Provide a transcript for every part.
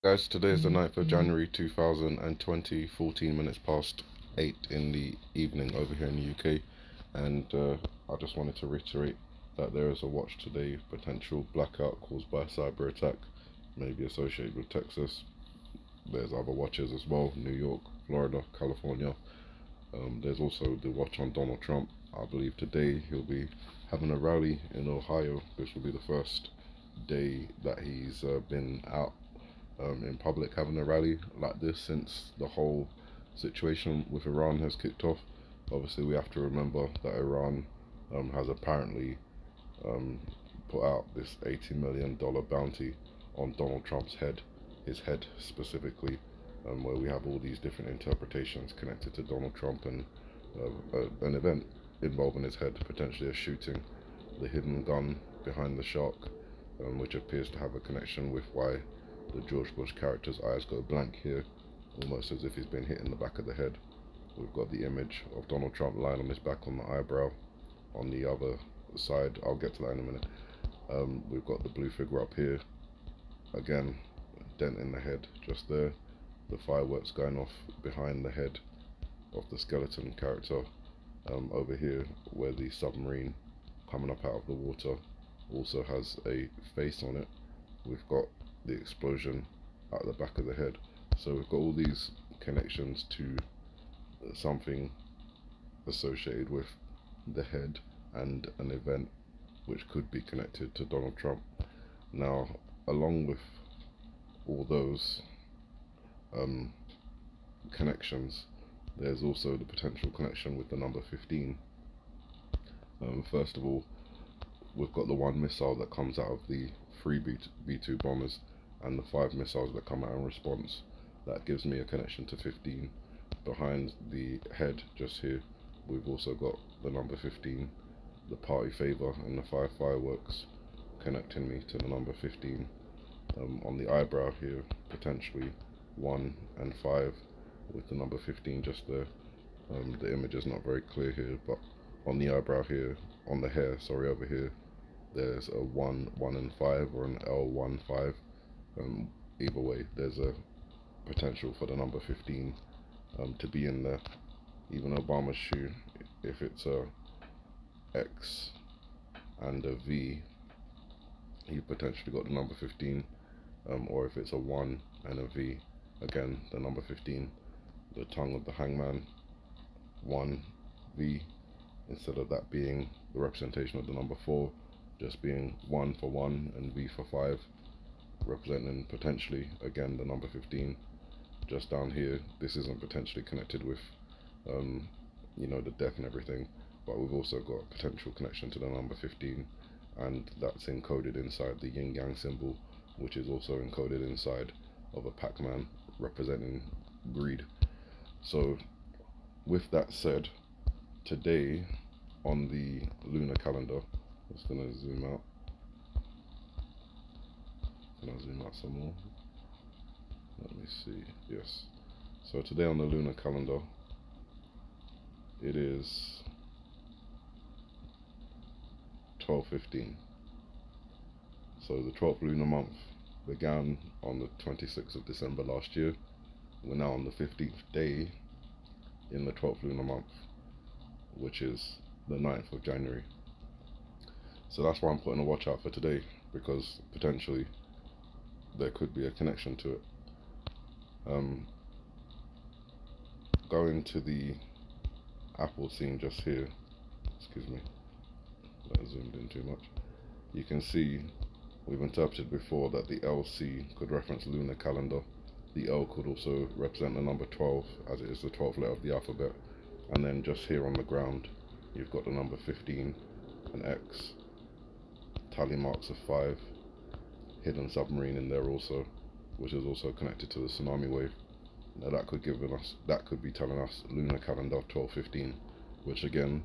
Guys, today is the 9th of January 2020, 14 minutes past 8 in the evening over here in the UK. And I just wanted to reiterate that there is a watch today, potential blackout caused by a cyber attack, maybe associated with Texas. There's other watches as well, New York, Florida, California. There's also the watch on Donald Trump. I believe today he'll be having a rally in Ohio, which will be the first day that he's been out in public having a rally like this since the whole situation with Iran has kicked off. Obviously, we have to remember that Iran has apparently um, put out this $80 million bounty on Donald Trump's head, his head specifically, where we have all these different interpretations connected to Donald Trump and an event involving his head, potentially a shooting, the hidden gun behind the shark, which appears to have a connection with why the George Bush character's eyes go blank here, almost as if he's been hit in the back of the head. We've got the image of Donald Trump lying on his back on the eyebrow. On the other side, I'll get to that in a minute. We've got the blue figure up here. Again, dent in the head just there. The fireworks going off behind the head of the skeleton character. Over here, where the submarine coming up out of the water also has a face on it. We've got the explosion at the back of the head. So we've got all these connections to something associated with the head and an event which could be connected to Donald Trump. Now, along with all those um, connections, there's also the potential connection with the number 15. First of all, we've got the one missile that comes out of the three B-2 bombers and the 5 missiles that come out in response. That gives me a connection to 15. Behind the head, just here, we've also got the number 15, the party favor, and the 5 fireworks connecting me to the number 15. On the eyebrow here, potentially 1 and 5 with the number 15 just there. The image is not very clear here, but on the eyebrow here, on the hair, sorry, over here, there's a 1, 1 and 5, or an L1, 5. Either way, there's a potential for the number 15 to be in there. Even Obama's shoe, if it's a X and a V, he potentially got the number 15, or if it's a 1 and a V, again, the number 15. The tongue of the hangman, 1 V, instead of that being the representation of the number 4, just being 1 for 1 and V for 5, representing potentially again the number 15. Just down here, this isn't potentially connected with the death and everything, but we've also got a potential connection to the number 15, and that's encoded inside the yin yang symbol, which is also encoded inside of a Pac-Man representing greed. So with that said, today on the lunar calendar, I'm just gonna zoom out. Can I zoom out some more? Let me see. Yes. So today on the lunar calendar, it is 12:15. So the 12th lunar month began on the 26th of December last year. We're now on the 15th day in the 12th lunar month, which is the 9th of January. So that's why I'm putting a watch out for today, because potentially there could be a connection to it. Going to the Apple scene just here, excuse me, that zoomed in too much. You can see we've interpreted before that the LC could reference lunar calendar. The L could also represent the number 12, as it is the 12th letter of the alphabet. And then just here on the ground, you've got the number 15, an X, tally marks of 5, hidden submarine in there also, which is also connected to the tsunami wave. Now that could be telling us lunar calendar 1215, which again,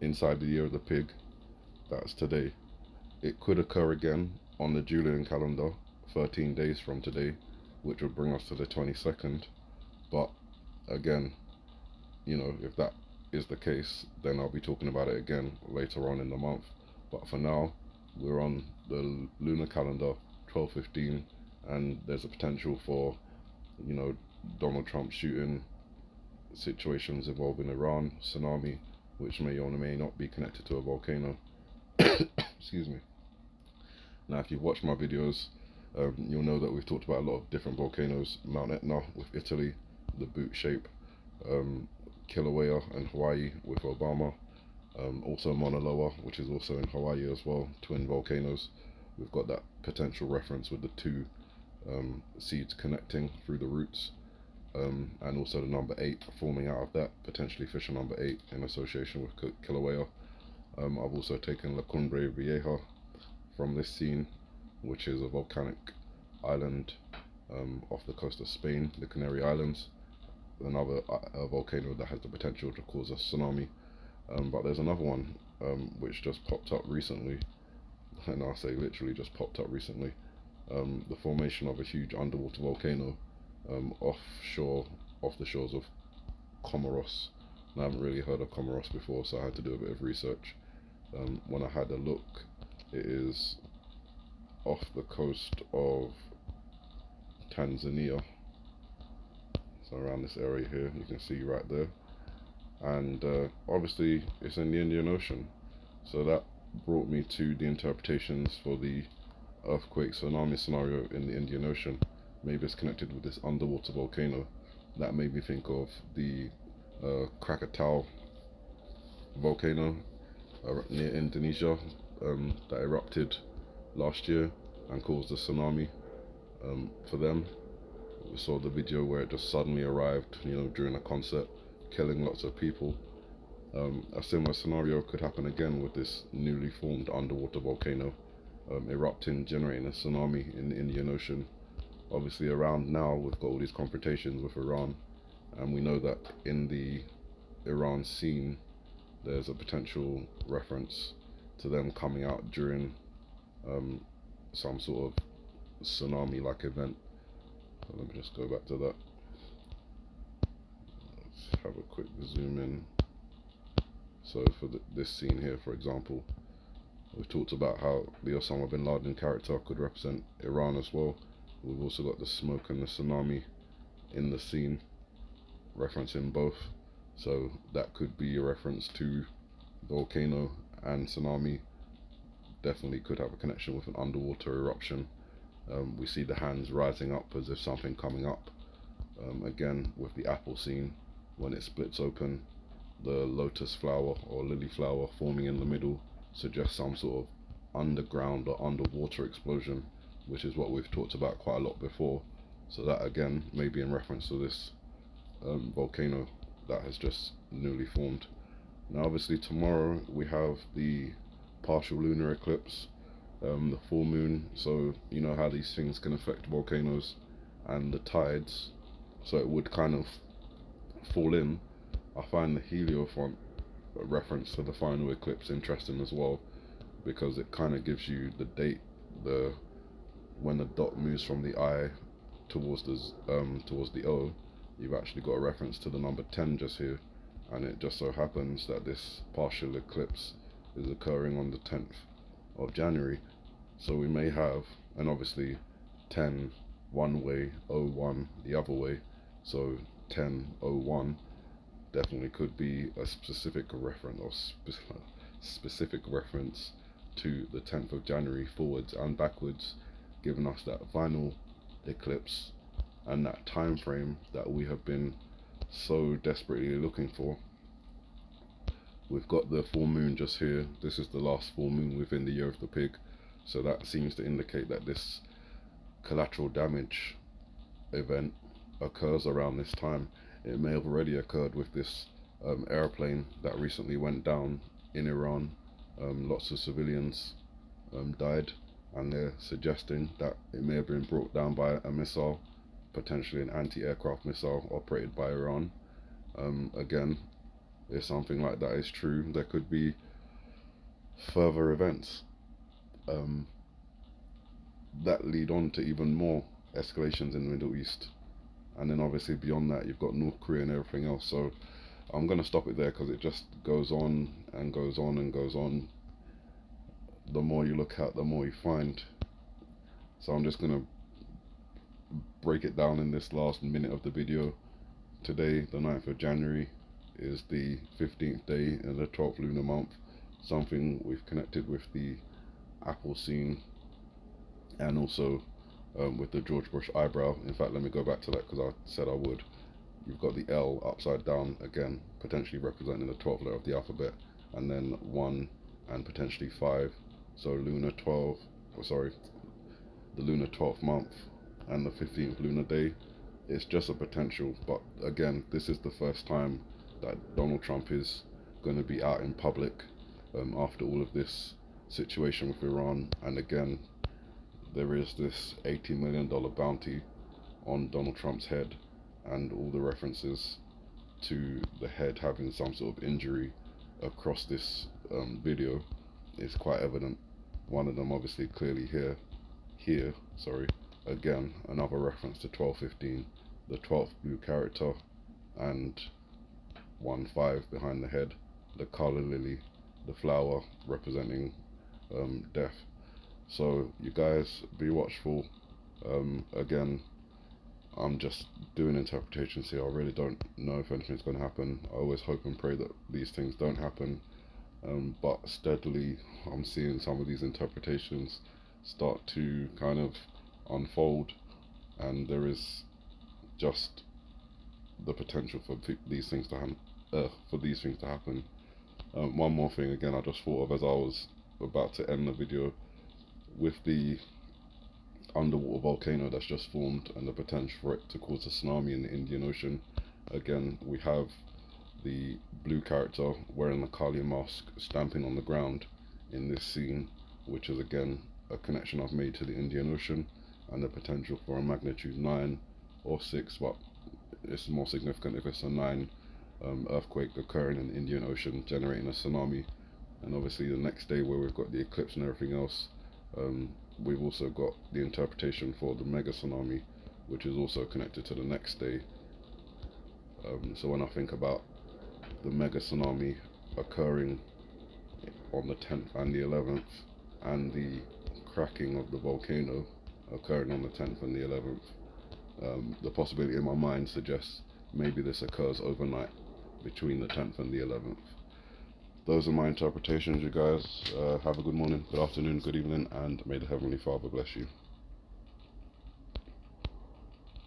inside the year of the pig, that's today. It could occur again on the Julian calendar 13 days from today, which would bring us to the 22nd. But again, if that is the case, then I'll be talking about it again later on in the month. But for now, we're on the lunar calendar 1215, and there's a potential for, you know, Donald Trump shooting situations involving Iran, tsunami, which may or may not be connected to a volcano. Excuse me. Now, if you've watched my videos, you'll know that we've talked about a lot of different volcanoes. Mount Etna with Italy, the boot shape, Kilauea in Hawaii with Obama, also Mauna Loa, which is also in Hawaii as well, twin volcanoes. We've got that potential reference with the two seeds connecting through the roots, and also the number 8 forming out of that, potentially fissure number 8 in association with Kilauea. I've also taken La Cumbre Vieja from this scene, which is a volcanic island off the coast of Spain, the Canary Islands, another volcano that has the potential to cause a tsunami. But there's another one which just popped up recently, and I say literally just popped up recently, the formation of a huge underwater volcano off the shores of Comoros. And I haven't really heard of Comoros before, so I had to do a bit of research. When I had a look, it is off the coast of Tanzania, so around this area here, you can see right there, and obviously it's in the Indian Ocean, so that brought me to the interpretations for the earthquake tsunami scenario in the Indian Ocean. Maybe it's connected with this underwater volcano. That made me think of the Krakatau volcano near Indonesia that erupted last year and caused a tsunami for them. We saw the video where it just suddenly arrived, you know, during a concert, killing lots of people. A similar scenario could happen again with this newly formed underwater volcano erupting, generating a tsunami in the Indian Ocean. Obviously around now we've got all these confrontations with Iran, and we know that in the Iran scene there's a potential reference to them coming out during some sort of tsunami-like event. So let me just go back to that. Let's have a quick zoom in. So for this scene here, for example, we've talked about how the Osama bin Laden character could represent Iran as well. We've also got the smoke and the tsunami in the scene, referencing both. So that could be a reference to volcano and tsunami. Definitely could have a connection with an underwater eruption. We see the hands rising up as if something coming up. Again, with the apple scene, when it splits open, the lotus flower or lily flower forming in the middle suggests some sort of underground or underwater explosion, which is what we've talked about quite a lot before. So that again may be in reference to this volcano that has just newly formed. Now obviously tomorrow we have the partial lunar eclipse, the full moon, so you know how these things can affect volcanoes and the tides, so it would kind of fall in. I find the heliophoton reference to the final eclipse interesting as well, because it kind of gives you the date, when the dot moves from the I towards the O, you've actually got a reference to the number 10 just here, and it just so happens that this partial eclipse is occurring on the 10th of January. So we may have, and obviously 10 one way, 01 the other way, so 10:01 definitely could be a specific reference or specific reference to the 10th of January forwards and backwards, giving us that final eclipse and that time frame that we have been so desperately looking for. We've got the full moon just here. This is the last full moon within the year of the pig, so that seems to indicate that this collateral damage event occurs around this time. It may have already occurred with this airplane that recently went down in Iran. Lots of civilians died, and they're suggesting that it may have been brought down by a missile, potentially an anti-aircraft missile operated by Iran. Again, if something like that is true, there could be further events that lead on to even more escalations in the Middle East. And then obviously beyond that you've got North Korea and everything else. So I'm going to stop it there because it just goes on and goes on and goes on. The more you look at, the more you find. So I'm just going to break it down in this last minute of the video. Today, the 9th of January, is the 15th day in the 12th lunar month. Something we've connected with the Apple scene and also with the George Bush eyebrow. In fact, let me go back to that because I said I would. You've got the L upside down again, potentially representing the 12th letter of the alphabet, and then 1 and potentially 5. So lunar 12, sorry, the lunar 12th month and the 15th lunar day. It's just a potential, but again, this is the first time that Donald Trump is going to be out in public after all of this situation with Iran. And again, there is this $80 million bounty on Donald Trump's head, and all the references to the head having some sort of injury across this video is quite evident. One of them obviously clearly here, sorry, again another reference to 1215, the 12th blue character, and 1-5 behind the head, the colour lily, the flower representing death. So you guys be watchful. Again, I'm just doing interpretations here. I really don't know if anything's going to happen. I always hope and pray that these things don't happen, but steadily I'm seeing some of these interpretations start to kind of unfold, and there is just the potential for these things to happen. One more thing, again, I just thought of as I was about to end the video, with the underwater volcano that's just formed and the potential for it to cause a tsunami in the Indian Ocean. Again, we have the blue character wearing the Kali mask stamping on the ground in this scene, which is again a connection I've made to the Indian Ocean and the potential for a magnitude 9 or 6, but it's more significant if it's a 9 earthquake occurring in the Indian Ocean, generating a tsunami. And obviously the next day, where we've got the eclipse and everything else, we've also got the interpretation for the mega tsunami, which is also connected to the next day. So when I think about the mega tsunami occurring on the 10th and the 11th, and the cracking of the volcano occurring on the 10th and the 11th, the possibility in my mind suggests maybe this occurs overnight between the 10th and the 11th. Those are my interpretations, you guys. Have a good morning, good afternoon, good evening, and may the Heavenly Father bless you.